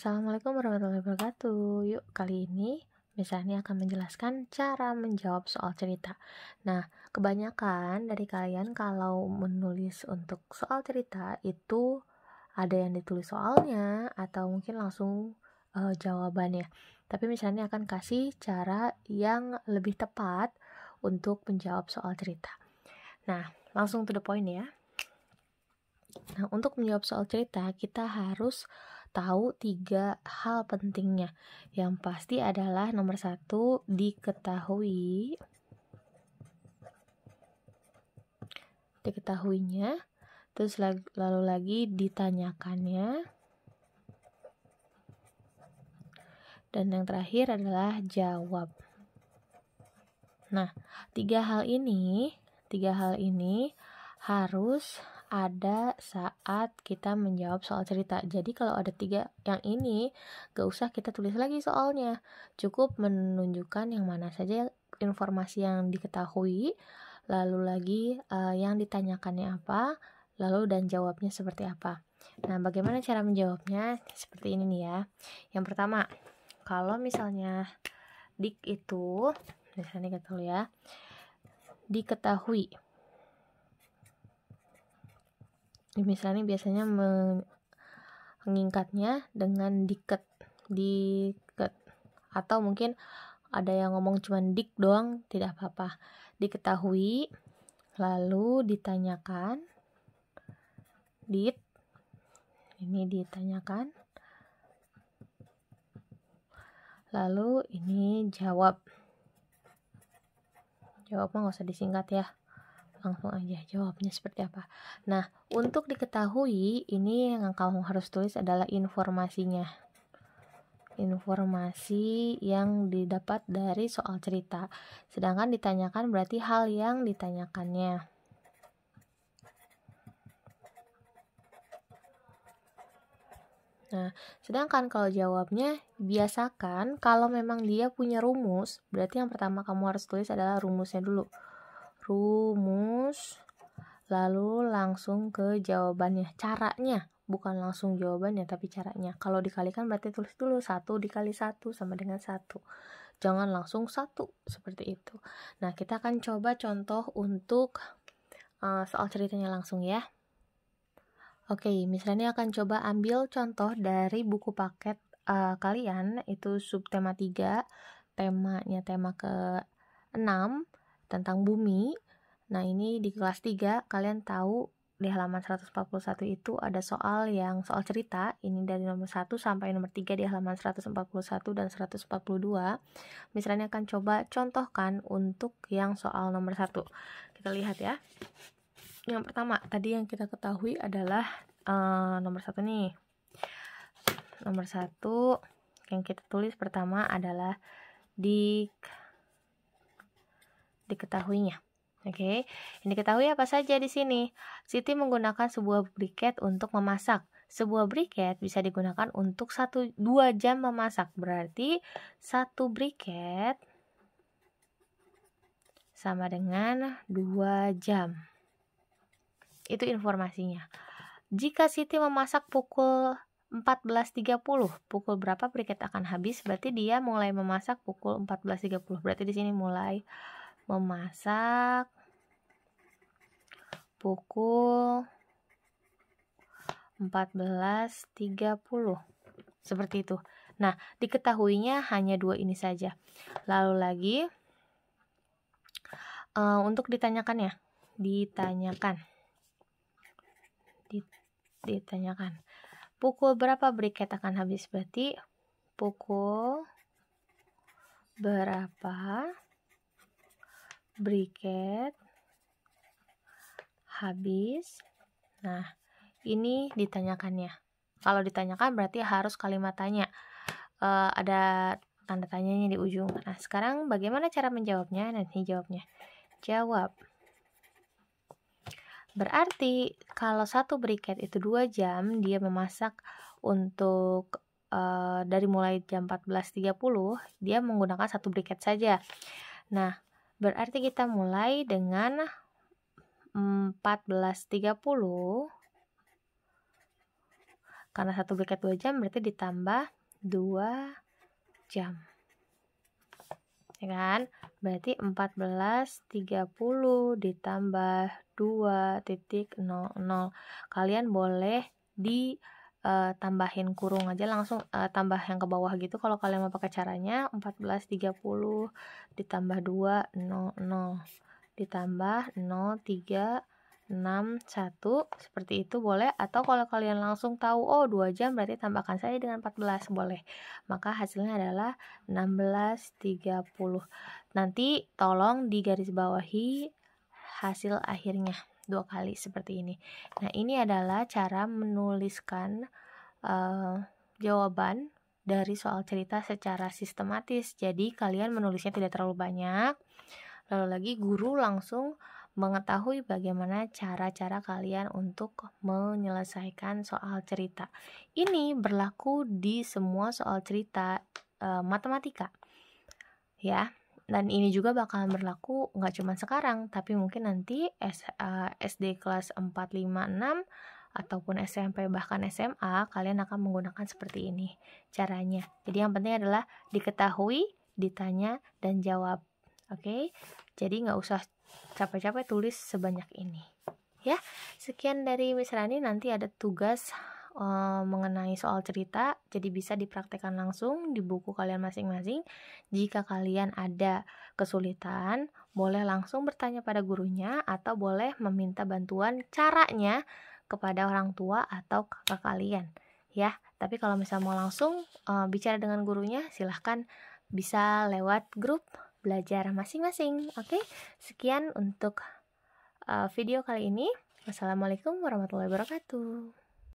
Assalamualaikum warahmatullahi wabarakatuh. Yuk, kali ini misalnya akan menjelaskan cara menjawab soal cerita. Nah, kebanyakan dari kalian kalau menulis untuk soal cerita itu ada yang ditulis soalnya atau mungkin langsung jawabannya. Tapi misalnya akan kasih cara yang lebih tepat untuk menjawab soal cerita. Nah, langsung to the point ya. Nah, untuk menjawab soal cerita, kita harus tahu 3 hal pentingnya. Yang pasti adalah nomor 1, diketahuinya, terus lalu lagi ditanyakannya, dan yang terakhir adalah jawab. Nah, 3 hal ini harus ada saat kita menjawab soal cerita. Jadi kalau ada 3 yang ini, gak usah kita tulis lagi soalnya. Cukup menunjukkan yang mana saja informasi yang diketahui, lalu lagi yang ditanyakannya apa, lalu dan jawabnya seperti apa. Nah, bagaimana cara menjawabnya? Seperti ini nih ya. Yang pertama, kalau misalnya dik itu, misalnya kita ya, diketahui. Misalnya biasanya mengingkatnya dengan diket, atau mungkin ada yang ngomong cuma dik doang, tidak apa-apa. Diketahui, lalu ditanyakan, ini ditanyakan, lalu ini jawab. Jawabnya nggak usah disingkat ya, langsung aja jawabnya seperti apa. Nah, untuk diketahui, ini yang kamu harus tulis adalah informasinya. Informasi yang didapat dari soal cerita. Sedangkan ditanyakan berarti hal yang ditanyakannya. Nah, sedangkan kalau jawabnya, biasakan kalau memang dia punya rumus, berarti yang pertama kamu harus tulis adalah rumusnya dulu. Rumus, lalu langsung ke jawabannya. Caranya, bukan langsung jawabannya, tapi caranya. Kalau dikalikan berarti tulis dulu 1 dikali 1 sama dengan 1. Jangan langsung 1, seperti itu. Nah, kita akan coba contoh untuk soal ceritanya langsung ya. Oke, misalnya akan coba ambil contoh dari buku paket kalian, itu subtema 3, temanya tema ke-6 tentang bumi. Nah, ini di kelas 3 kalian tahu di halaman 141 itu ada soal cerita, ini dari nomor 1 sampai nomor 3 di halaman 141 dan 142. Misalnya akan coba contohkan untuk yang soal nomor 1. Kita lihat ya. Yang pertama, tadi yang kita ketahui adalah nomor 1 nih. Nomor 1 yang kita tulis pertama adalah diketahuinya. Oke, ini diketahui apa saja di sini. Siti menggunakan sebuah briket untuk memasak. Sebuah briket bisa digunakan untuk 1-2 jam memasak. Berarti 1 briket sama dengan 2 jam. Itu informasinya. Jika Siti memasak pukul 14.30, pukul berapa briket akan habis? Berarti dia mulai memasak pukul 14.30. Berarti di sini mulai memasak pukul 14.30. Seperti itu. Nah, diketahuinya hanya 2 ini saja. Lalu lagi untuk ditanyakannya. Ditanyakan. Pukul berapa briket akan habis? Berarti pukul berapa briket habis? Nah, ini ditanyakannya. Kalau ditanyakan berarti harus kalimat tanya. Ada tanda tanyanya di ujung. Nah, sekarang bagaimana cara menjawabnya? Nah, ini jawabnya. Jawab. Berarti kalau 1 briket itu 2 jam, dia memasak untuk dari mulai jam 14.30, dia menggunakan 1 briket saja. Nah, berarti kita mulai dengan 14.30 Karena 1 bracket 2 jam berarti ditambah 2 jam. Ya kan? Berarti 14.30 ditambah 2.00. Kalian boleh tambahin kurung aja langsung, tambah yang ke bawah gitu kalau kalian mau pakai caranya. 14.30 ditambah 2.00 ditambah 0.361 seperti itu boleh. Atau kalau kalian langsung tahu 2 jam berarti tambahkan saja dengan 14 boleh. Maka hasilnya adalah 16.30. Nanti tolong digarisbawahi hasil akhirnya 2 kali seperti ini. Nah, ini adalah cara menuliskan jawaban dari soal cerita secara sistematis. Jadi kalian menulisnya tidak terlalu banyak. Lalu lagi guru langsung mengetahui bagaimana cara-cara kalian untuk menyelesaikan soal cerita. Ini berlaku di semua soal cerita matematika. Ya. Dan ini juga bakalan berlaku nggak cuma sekarang, tapi mungkin nanti SD kelas 4, 5, 6 ataupun SMP bahkan SMA kalian akan menggunakan seperti ini caranya. Jadi yang penting adalah diketahui, ditanya, dan jawab. Oke? Jadi nggak usah capek-capek tulis sebanyak ini. Ya, sekian dari Miss Rani. Nanti ada tugas mengenai soal cerita, jadi bisa dipraktekkan langsung di buku kalian masing-masing. Jika kalian ada kesulitan, boleh langsung bertanya pada gurunya atau boleh meminta bantuan caranya kepada orang tua atau kakak kalian. Ya, tapi kalau misalnya mau langsung bicara dengan gurunya, silahkan bisa lewat grup belajar masing-masing. Oke, sekian untuk video kali ini. Wassalamualaikum warahmatullahi wabarakatuh.